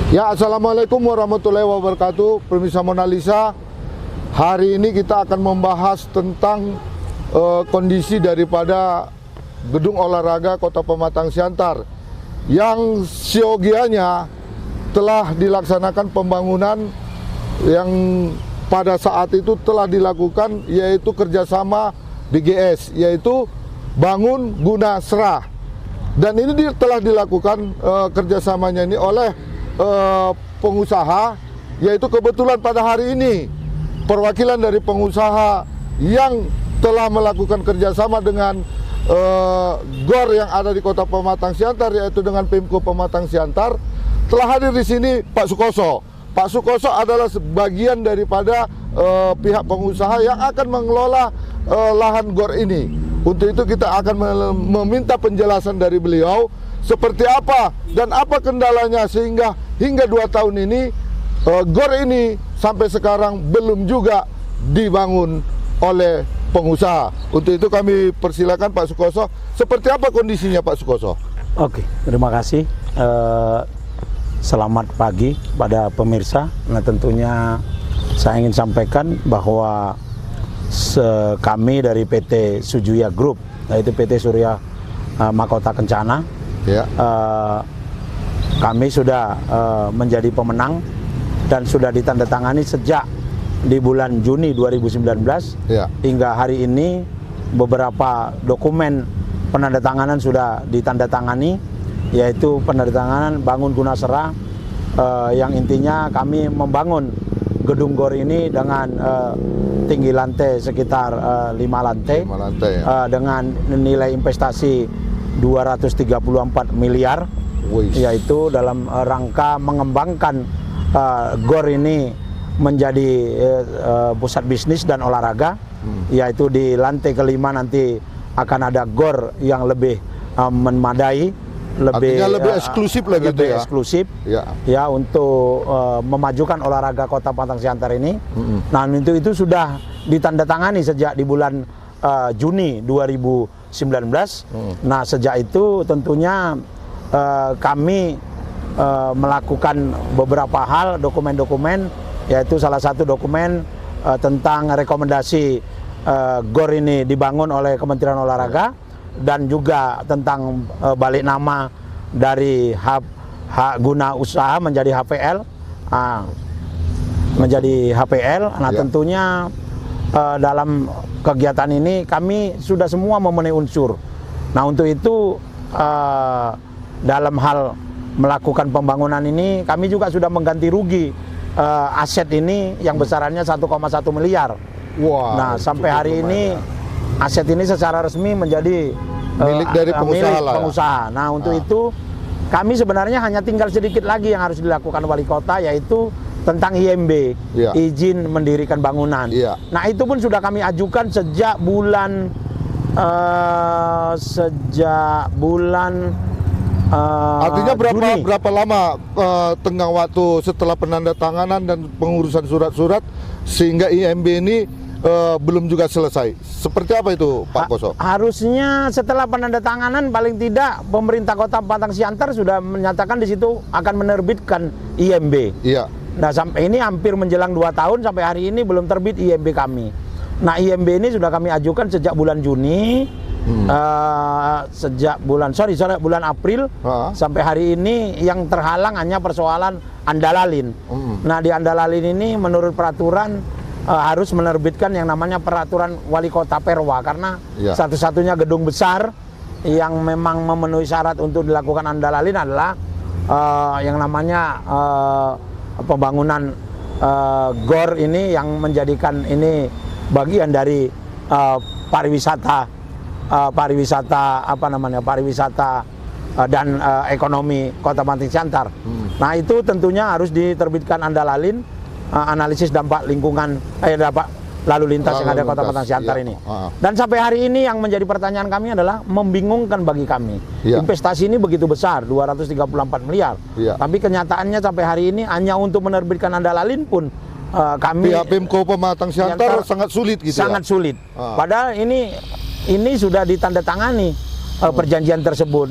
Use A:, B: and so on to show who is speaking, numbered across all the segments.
A: Ya, Assalamualaikum warahmatullahi wabarakatuh. Pemirsa Mona Lisa, hari ini kita akan membahas tentang kondisi daripada Gedung Olahraga Kota Pematang Siantar yang siogianya telah dilaksanakan pembangunan yang pada saat itu telah dilakukan, yaitu kerjasama BGS, yaitu Bangun Guna Serah. Dan ini telah dilakukan kerjasamanya ini oleh pengusaha, yaitu kebetulan pada hari ini perwakilan dari pengusaha yang telah melakukan kerjasama dengan GOR yang ada di Kota Pematang Siantar, yaitu dengan Pemko Pematang Siantar, telah hadir di sini Pak Sukoso. Pak Sukoso adalah sebagian daripada pihak pengusaha yang akan mengelola lahan GOR ini. Untuk itu kita akan meminta penjelasan dari beliau seperti apa dan apa kendalanya sehingga hingga 2 tahun ini GOR ini sampai sekarang belum juga dibangun oleh pengusaha. Untuk itu kami persilakan Pak Sukoso, seperti apa kondisinya Pak Sukoso?
B: Oke, terima kasih. Selamat pagi pada pemirsa. Nah, tentunya saya ingin sampaikan bahwa kami dari PT Sujuya Group, yaitu PT Surya Mahkota Kencana, ya. Kami sudah menjadi pemenang dan sudah ditandatangani sejak di bulan Juni 2019 ya. Hingga hari ini beberapa dokumen penandatanganan sudah ditandatangani, yaitu penandatanganan Bangun Guna Serah, yang intinya kami membangun gedung GOR ini dengan tinggi lantai sekitar 5 lantai, ya. Dengan nilai investasi 234 miliar, yaitu dalam rangka mengembangkan GOR ini menjadi pusat bisnis dan olahraga, yaitu di lantai kelima nanti akan ada GOR yang lebih memadai, lebih
A: eksklusif lagi,
B: lebih eksklusif, ya untuk memajukan olahraga Kota Pematang Siantar ini. Nah, itu sudah ditandatangani sejak di bulan Juni 2019. Nah, sejak itu tentunya kami melakukan beberapa hal, dokumen-dokumen, yaitu salah satu dokumen tentang rekomendasi GOR ini dibangun oleh Kementerian Olahraga, dan juga tentang balik nama dari hak guna usaha menjadi HPL, Nah, tentunya dalam kegiatan ini kami sudah semua memenuhi unsur. Nah, untuk itu dalam hal melakukan pembangunan ini kami juga sudah mengganti rugi aset ini yang besarannya 1,1 miliar. Nah, sampai hari ini aset ini secara resmi menjadi
A: milik dari pengusaha.
B: Nah, untuk itu kami sebenarnya hanya tinggal sedikit lagi yang harus dilakukan wali kota, yaitu tentang IMB, izin mendirikan bangunan. Nah, itu pun sudah kami ajukan sejak bulan
A: artinya
B: Juni.
A: berapa lama tenggang waktu setelah penandatanganan dan pengurusan surat-surat sehingga IMB ini belum juga selesai? Seperti apa itu Pak Koso?
B: Harusnya setelah penandatanganan paling tidak pemerintah Kota Pematang Siantar sudah menyatakan di situ akan menerbitkan IMB. Iya. Nah, sampai ini hampir menjelang 2 tahun sampai hari ini belum terbit IMB kami. Nah, IMB ini sudah kami ajukan sejak bulan Juni, sejak bulan April sampai hari ini. Yang terhalang hanya persoalan Andalalin. Nah, di Andalalin ini menurut peraturan harus menerbitkan yang namanya peraturan wali kota Perwa, karena satu-satunya gedung besar yang memang memenuhi syarat untuk dilakukan Andalalin adalah yang namanya pembangunan GOR ini, yang menjadikan ini bagian dari pariwisata dan ekonomi Kota Pematang Siantar. Nah, itu tentunya harus diterbitkan Andalalin, analisis dampak lingkungan, dampak lalu lintas yang ada Kota Pematang Siantar ini. Dan sampai hari ini yang menjadi pertanyaan kami adalah membingungkan bagi kami. Investasi ini begitu besar, 234 miliar. Tapi kenyataannya sampai hari ini hanya untuk menerbitkan Andalalin pun kami
A: pihak Pemko Pematang Siantar sangat sulit gitu.
B: Sangat sulit. Padahal ini sudah ditandatangani perjanjian tersebut.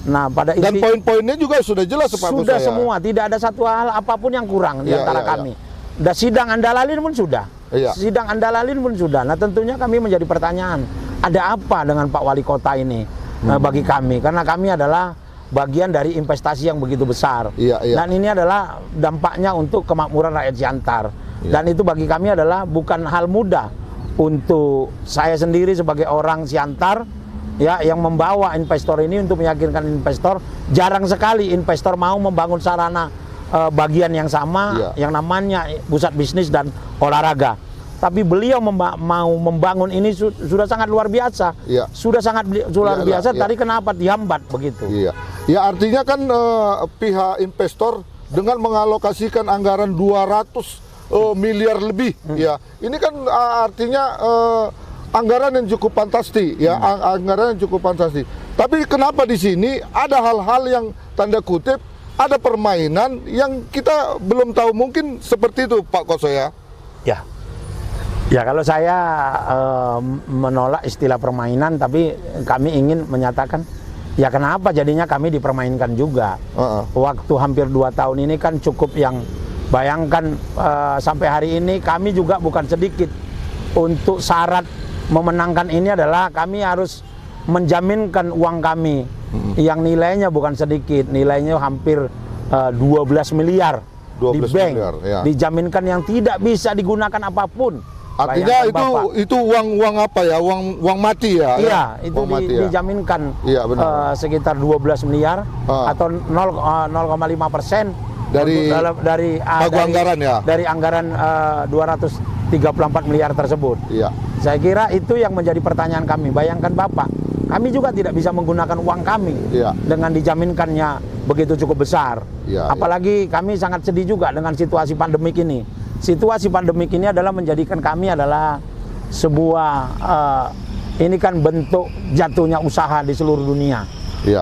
B: Nah, pada
A: dan poin-poinnya juga sudah jelas Pak Kuso,
B: sudah semua, tidak ada satu hal apapun yang kurang di antara kami. Dan sidang Andalalin pun sudah. Sidang Andalalin pun sudah. Nah, tentunya kami menjadi pertanyaan, ada apa dengan Pak Wali Kota ini bagi kami? Karena kami adalah bagian dari investasi yang begitu besar. Dan ini adalah dampaknya untuk kemakmuran rakyat Siantar. Dan itu bagi kami adalah bukan hal mudah untuk saya sendiri sebagai orang Siantar ya yang membawa investor ini untuk meyakinkan investor. Jarang sekali investor mau membangun sarana bagian yang sama yang namanya pusat bisnis dan olahraga. Tapi beliau mau membangun ini sudah sangat luar biasa. Sudah sangat luar biasa. Tadi kenapa dihambat begitu?
A: Ya artinya kan pihak investor dengan mengalokasikan anggaran 200 miliar lebih ya. Ini kan artinya anggaran yang cukup fantastis ya, anggaran yang cukup fantastis. Tapi kenapa di sini ada hal-hal yang tanda kutip ada permainan yang kita belum tahu, mungkin seperti itu Pak Kuso ya?
B: Ya kalau saya menolak istilah permainan, tapi kami ingin menyatakan ya kenapa jadinya kami dipermainkan juga. Waktu hampir 2 tahun ini kan cukup yang bayangkan sampai hari ini kami juga bukan sedikit untuk syarat memenangkan ini adalah kami harus menjaminkan uang kami yang nilainya bukan sedikit, nilainya hampir 12 miliar
A: 12
B: di bank,
A: miliar,
B: dijaminkan yang tidak bisa digunakan apapun.
A: Artinya itu uang apa ya, uang mati ya?
B: Iya, itu dijaminkan sekitar 12 miliar atau 0,5% dari
A: anggaran ya? Dari
B: anggaran 234 miliar tersebut. Saya kira itu yang menjadi pertanyaan kami. Bayangkan Bapak, kami juga tidak bisa menggunakan uang kami dengan dijaminkannya begitu cukup besar. Apalagi kami sangat sedih juga dengan situasi pandemik ini. Situasi pandemik ini adalah menjadikan kami adalah sebuah ini kan bentuk jatuhnya usaha di seluruh dunia.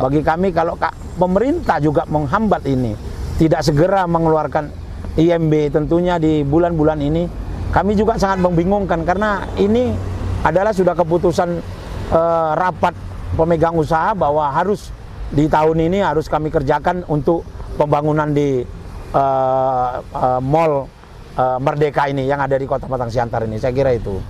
B: Bagi kami kalau pemerintah juga menghambat ini, tidak segera mengeluarkan IMB tentunya di bulan-bulan ini, kami juga sangat membingungkan karena ini adalah sudah keputusan rapat pemegang usaha bahwa harus di tahun ini harus kami kerjakan untuk pembangunan di mall Merdeka ini yang ada di Kota Pematang Siantar ini. Saya kira itu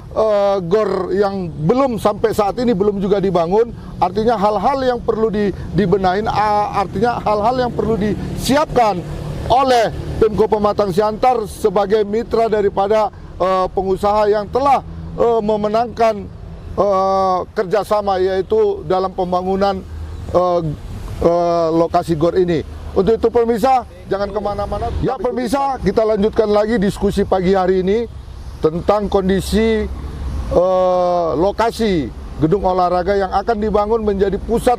A: GOR yang belum sampai saat ini belum juga dibangun, artinya hal-hal yang perlu dibenahin, artinya hal-hal yang perlu disiapkan oleh Pemko Pematang Siantar sebagai mitra daripada pengusaha yang telah memenangkan kerjasama yaitu dalam pembangunan lokasi GOR ini. Untuk itu pemirsa, jangan kemana-mana. Ya pemirsa, kita lanjutkan lagi diskusi pagi hari ini tentang kondisi lokasi gedung olahraga yang akan dibangun menjadi pusat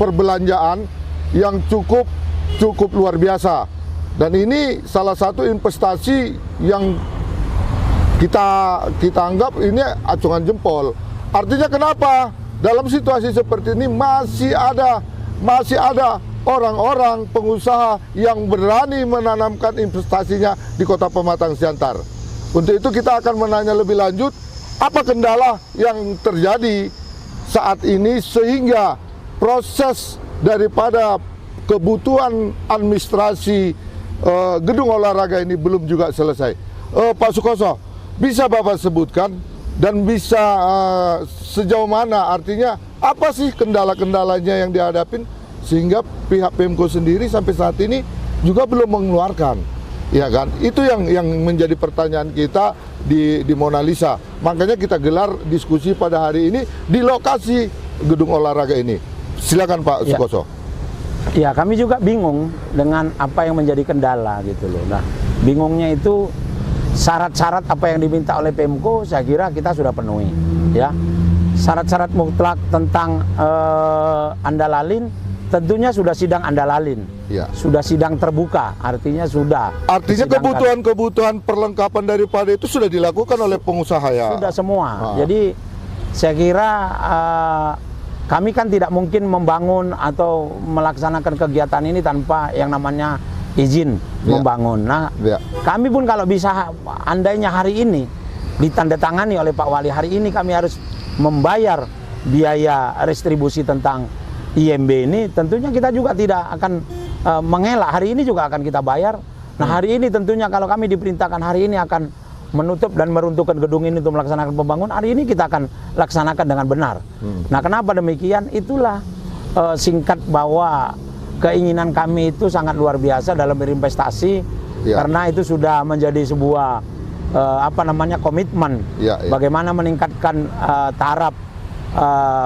A: perbelanjaan yang cukup luar biasa. Dan ini salah satu investasi yang kita anggap ini acungan jempol. Artinya kenapa? Dalam situasi seperti ini masih ada orang-orang pengusaha yang berani menanamkan investasinya di Kota Pematang Siantar. Untuk itu kita akan menanya lebih lanjut apa kendala yang terjadi saat ini sehingga proses daripada kebutuhan administrasi gedung olahraga ini belum juga selesai. Pak Sukoso, bisa Bapak sebutkan dan bisa sejauh mana, artinya apa sih kendala-kendalanya yang dihadapin sehingga pihak Pemko sendiri sampai saat ini juga belum mengeluarkan, ya kan? Itu yang menjadi pertanyaan kita di Mona Lisa. Makanya kita gelar diskusi pada hari ini di lokasi gedung olahraga ini. Silakan Pak Sukoso.
B: Ya, kami juga bingung dengan apa yang menjadi kendala gitu loh. Nah, bingungnya itu syarat-syarat apa yang diminta oleh Pemko, saya kira kita sudah penuhi, ya. Syarat-syarat mutlak tentang Andalalin tentunya sudah sidang Andalalin, sudah sidang terbuka, artinya sudah.
A: Artinya kebutuhan perlengkapan daripada itu sudah dilakukan oleh pengusaha ya?
B: Sudah semua. Jadi saya kira kami kan tidak mungkin membangun atau melaksanakan kegiatan ini tanpa yang namanya izin membangun. Nah, kami pun kalau bisa andainya hari ini ditandatangani oleh Pak Wali, hari ini kami harus membayar biaya restribusi tentang IMB ini, tentunya kita juga tidak akan mengelak. Hari ini juga akan kita bayar. Nah, hari ini tentunya kalau kami diperintahkan hari ini akan menutup dan meruntuhkan gedung ini untuk melaksanakan pembangunan, hari ini kita akan laksanakan dengan benar. Nah, kenapa demikian? Itulah singkat bahwa keinginan kami itu sangat luar biasa dalam berinvestasi, karena itu sudah menjadi sebuah komitmen bagaimana meningkatkan taraf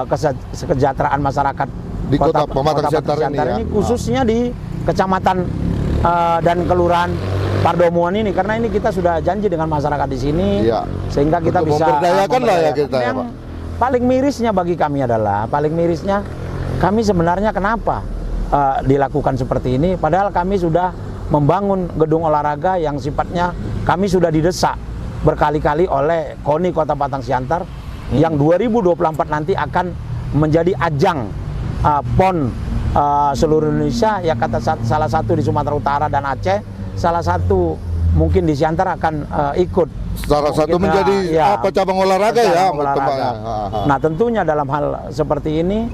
B: kesejahteraan masyarakat
A: di Kota Pematang Siantar
B: ini, khususnya di kecamatan dan kelurahan Pardomuan ini, karena ini kita sudah janji dengan masyarakat di sini, sehingga kita
A: untuk
B: bisa
A: memberdayakan lah ya kita.
B: Yang paling mirisnya bagi kami adalah, kami sebenarnya kenapa dilakukan seperti ini, padahal kami sudah membangun gedung olahraga yang sifatnya kami sudah didesak berkali-kali oleh KONI Kota Patang Siantar, yang 2024 nanti akan menjadi ajang PON seluruh Indonesia, ya kata salah satu di Sumatera Utara dan Aceh, salah satu mungkin di Siantar akan ikut.
A: Salah satu menjadi cabang olahraga ya.
B: Nah, tentunya dalam hal seperti ini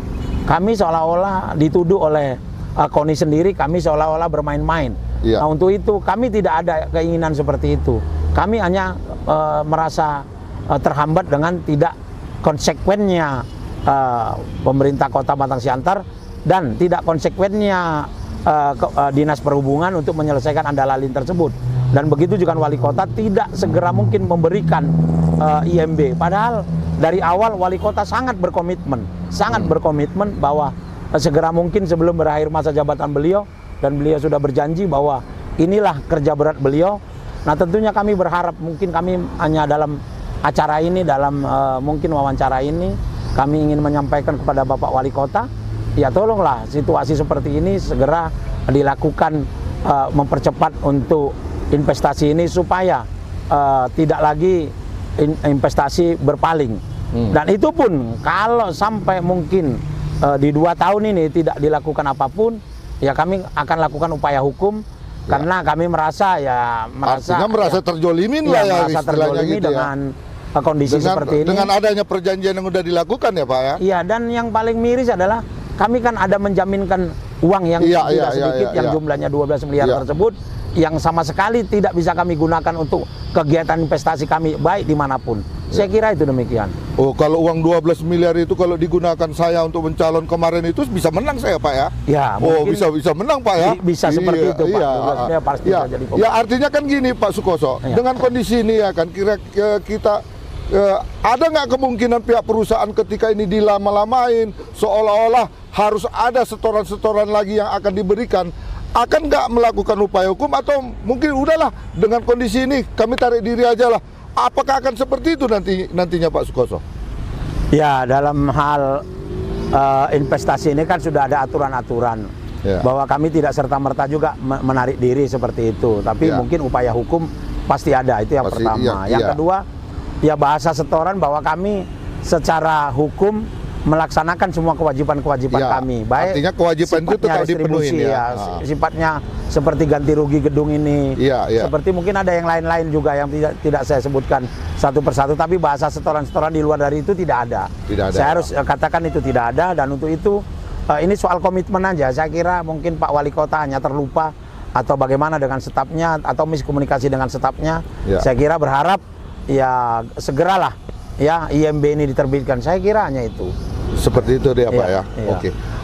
B: kami seolah-olah dituduh oleh KONI sendiri, kami seolah-olah bermain-main. Nah, untuk itu kami tidak ada keinginan seperti itu. Kami hanya merasa terhambat dengan tidak konsekuennya pemerintah Kota Patang Siantar dan tidak konsekuennya Dinas Perhubungan untuk menyelesaikan andalhalin tersebut. Dan begitu juga wali kota tidak segera mungkin memberikan IMB. Padahal dari awal wali kota sangat berkomitmen bahwa segera mungkin sebelum berakhir masa jabatan beliau, dan beliau sudah berjanji bahwa inilah kerja berat beliau. Nah, tentunya kami berharap mungkin kami hanya dalam acara ini, dalam mungkin wawancara ini, kami ingin menyampaikan kepada Bapak Wali Kota, ya tolonglah situasi seperti ini segera dilakukan, mempercepat untuk investasi ini supaya tidak lagi investasi berpaling. Dan itu pun kalau sampai mungkin di 2 tahun ini tidak dilakukan apapun, ya kami akan lakukan upaya hukum. Karena kami merasa
A: terjolimin lah ya,
B: merasa terjolimi
A: gitu
B: dengan kondisi seperti ini.
A: Dengan adanya perjanjian yang sudah dilakukan ya Pak ya.
B: Iya, dan yang paling miris adalah kami kan ada menjaminkan uang yang tidak sedikit, yang jumlahnya 12 miliar tersebut, yang sama sekali tidak bisa kami gunakan untuk kegiatan investasi kami baik dimanapun. Saya kira itu demikian.
A: Oh, kalau uang 12 miliar itu kalau digunakan saya untuk mencalon kemarin itu bisa menang saya Pak ya?
B: Ya,
A: oh bisa menang Pak ya?
B: Bisa seperti itu Pak. Pasti jadi
A: ya, artinya kan gini Pak Sukoso, dengan kondisi ini ya kan kira-kira kita ada nggak kemungkinan pihak perusahaan ketika ini dilama-lamain seolah-olah harus ada setoran-setoran lagi yang akan diberikan, akan nggak melakukan upaya hukum, atau mungkin udahlah dengan kondisi ini kami tarik diri aja lah? Apakah akan seperti itu nantinya Pak Sukoso?
B: Ya, dalam hal investasi ini kan sudah ada aturan-aturan bahwa kami tidak serta-merta juga menarik diri seperti itu. Tapi mungkin upaya hukum pasti ada, itu yang pertama. Yang kedua, ya bahasa setoran bahwa kami secara hukum melaksanakan semua kewajiban-kewajiban kami. Baik,
A: artinya kewajiban itu tetap dipenuhi ya.
B: Sifatnya seperti ganti rugi gedung ini. Seperti mungkin ada yang lain-lain juga yang tidak saya sebutkan satu persatu, tapi bahasa setoran-setoran di luar dari itu tidak ada. Saya harus katakan itu tidak ada, dan untuk itu ini soal komitmen aja. Saya kira mungkin Pak Wali Kota hanya terlupa atau bagaimana dengan stafnya, atau miskomunikasi dengan stafnya. Saya kira berharap ya segeralah ya IMB ini diterbitkan. Saya kira hanya itu.
A: Seperti itu dia Pak ya.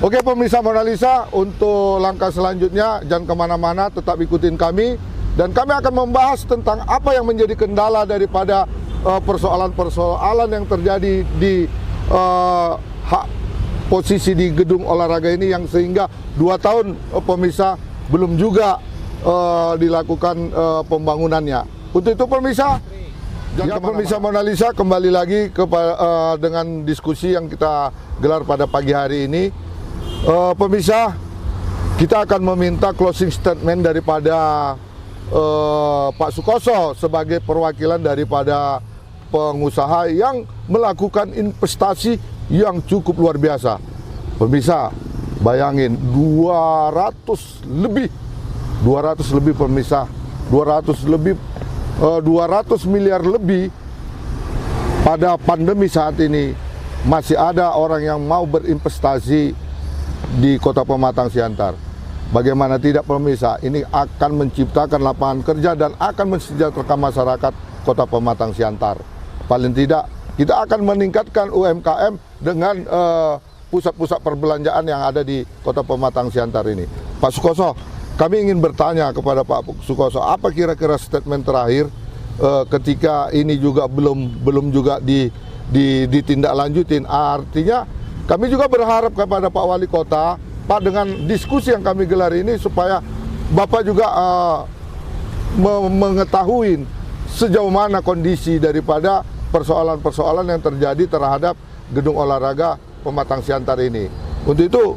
A: Oke pemirsa Mona Lisa, untuk langkah selanjutnya jangan kemana-mana, tetap ikutin kami, dan kami akan membahas tentang apa yang menjadi kendala daripada persoalan-persoalan yang terjadi di posisi di gedung olahraga ini, yang sehingga 2 tahun pemirsa belum juga dilakukan pembangunannya. Untuk itu pemirsa, pemirsa Mona Lisa, kembali lagi dengan diskusi yang kita gelar pada pagi hari ini. Pemirsa, kita akan meminta closing statement daripada Pak Sukoso sebagai perwakilan daripada pengusaha yang melakukan investasi yang cukup luar biasa. Pemirsa, bayangin 200 lebih pemirsa, 200 miliar lebih pada pandemi saat ini. masih ada orang yang mau berinvestasi di Kota Pematang Siantar. Bagaimana tidak pemirsa, ini akan menciptakan lapangan kerja dan akan mensejahterakan masyarakat Kota Pematang Siantar. Paling tidak kita akan meningkatkan UMKM dengan pusat-pusat perbelanjaan yang ada di Kota Pematang Siantar ini. Pak Sukoso, kami ingin bertanya kepada Pak Sukoso, apa kira-kira statement terakhir ketika ini juga belum juga ditindaklanjutin. Artinya kami juga berharap kepada Pak Wali Kota, Pak, dengan diskusi yang kami gelar ini supaya Bapak juga mengetahui sejauh mana kondisi daripada persoalan-persoalan yang terjadi terhadap gedung olahraga Pematang Siantar ini. Untuk itu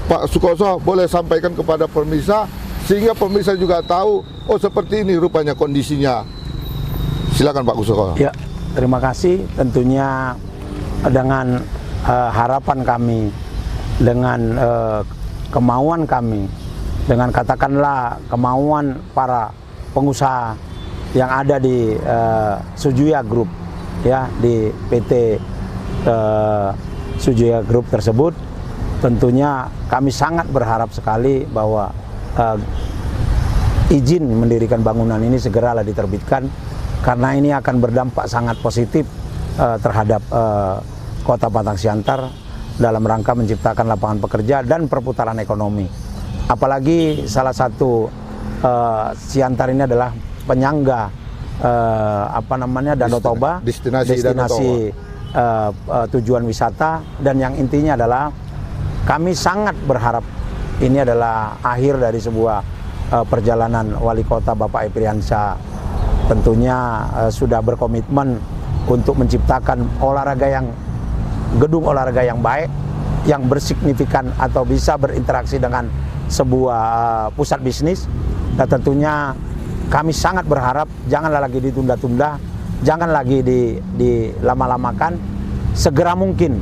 A: Pak Sukoso boleh sampaikan kepada pemirsa sehingga pemirsa juga tahu, oh seperti ini rupanya kondisinya. Silakan Pak Sukoso.
B: Ya, terima kasih. Tentunya dengan harapan kami, dengan kemauan kami, dengan katakanlah kemauan para pengusaha yang ada di Sujuya Group, ya, di PT Sujuya Group tersebut, tentunya kami sangat berharap sekali bahwa izin mendirikan bangunan ini segeralah diterbitkan, karena ini akan berdampak sangat positif terhadap Kota Pematang Siantar dalam rangka menciptakan lapangan pekerja dan perputaran ekonomi. Apalagi salah satu Siantar ini adalah penyangga Danau Toba, destinasi tujuan wisata, dan yang intinya adalah kami sangat berharap ini adalah akhir dari sebuah perjalanan Wali Kota Bapak Epriansyah. Tentunya sudah berkomitmen untuk menciptakan gedung olahraga yang baik, yang bersignifikan atau bisa berinteraksi dengan sebuah pusat bisnis. Dan tentunya kami sangat berharap janganlah lagi ditunda-tunda, jangan lagi dilama-lamakan, segera mungkin.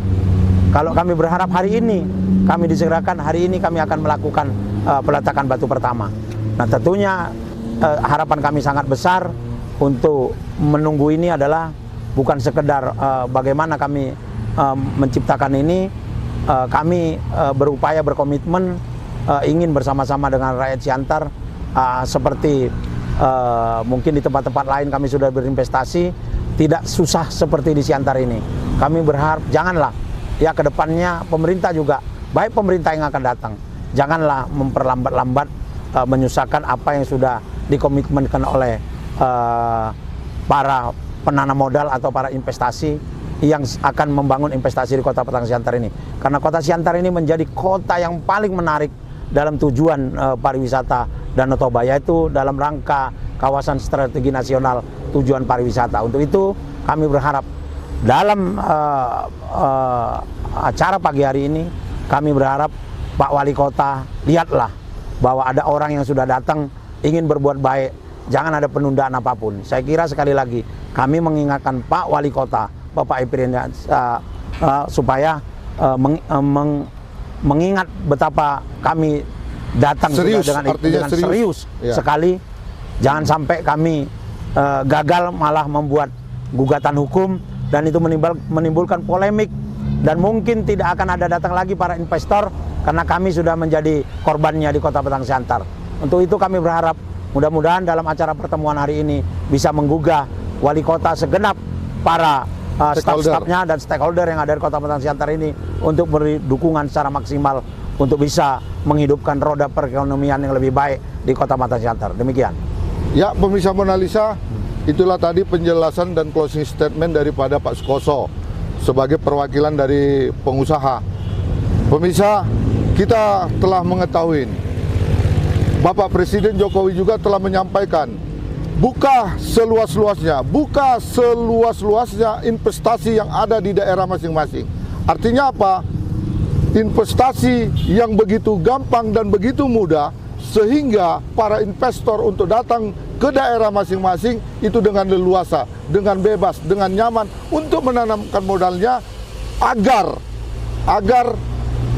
B: Kalau kami berharap hari ini kami disegerakan, hari ini kami akan melakukan peletakan batu pertama. Nah, tentunya harapan kami sangat besar untuk menunggu ini adalah bukan sekedar bagaimana kami menciptakan ini, kami berupaya berkomitmen ingin bersama-sama dengan rakyat Siantar, seperti mungkin di tempat-tempat lain kami sudah berinvestasi, tidak susah seperti di Siantar ini. Kami berharap janganlah ya ke depannya pemerintah juga, baik pemerintah yang akan datang, janganlah memperlambat-lambat menyusahkan apa yang sudah dikomitmenkan oleh para penanam modal atau para investasi yang akan membangun investasi di Kota Pematang Siantar ini. Karena Kota Siantar ini menjadi kota yang paling menarik dalam tujuan pariwisata Danau Toba, yaitu dalam rangka kawasan strategi nasional tujuan pariwisata. Untuk itu kami berharap dalam acara pagi hari ini, kami berharap Pak Wali Kota lihatlah bahwa ada orang yang sudah datang ingin berbuat baik, jangan ada penundaan apapun. Saya kira sekali lagi kami mengingatkan Pak Wali Kota Bapak Epriansyah supaya mengingat betapa kami datang
A: serius,
B: dengan serius ya. Sekali, jangan sampai kami gagal malah membuat gugatan hukum dan itu menimbulkan polemik, dan mungkin tidak akan ada datang lagi para investor karena kami sudah menjadi korbannya di Kota Pematang Siantar. Untuk itu kami berharap mudah-mudahan dalam acara pertemuan hari ini bisa menggugah Wali Kota segenap para staf-stafnya dan stakeholder yang ada di Kota Pematang Siantar ini untuk beri dukungan secara maksimal untuk bisa menghidupkan roda perekonomian yang lebih baik di Kota Pematang Siantar. Demikian.
A: Ya, pemirsa Mona Lisa, itulah tadi penjelasan dan closing statement daripada Pak Sukoso sebagai perwakilan dari pengusaha. Pemirsa, kita telah mengetahui Bapak Presiden Jokowi juga telah menyampaikan buka seluas-luasnya investasi yang ada di daerah masing-masing. Artinya apa? Investasi yang begitu gampang dan begitu mudah sehingga para investor untuk datang ke daerah masing-masing itu dengan leluasa, dengan bebas, dengan nyaman untuk menanamkan modalnya agar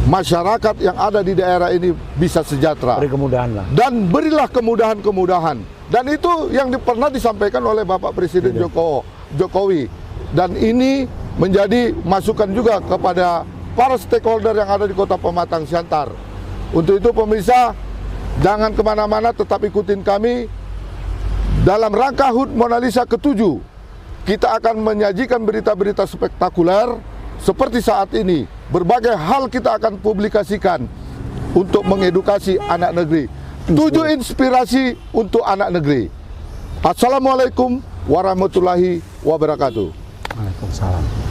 A: masyarakat yang ada di daerah ini bisa sejahtera.
B: Beri kemudahan lah.
A: Dan berilah kemudahan-kemudahan. Dan itu yang pernah disampaikan oleh Bapak Presiden Jokowi. Dan ini menjadi masukan juga kepada para stakeholder yang ada di Kota Pematang Siantar. Untuk itu pemirsa, jangan kemana-mana, tetap ikutin kami. Dalam rangka HUT Monalisa ke-7, kita akan menyajikan berita-berita spektakuler seperti saat ini. Berbagai hal kita akan publikasikan untuk mengedukasi anak negeri. 7 inspirasi untuk anak negeri. Assalamualaikum warahmatullahi wabarakatuh.
B: Waalaikumsalam.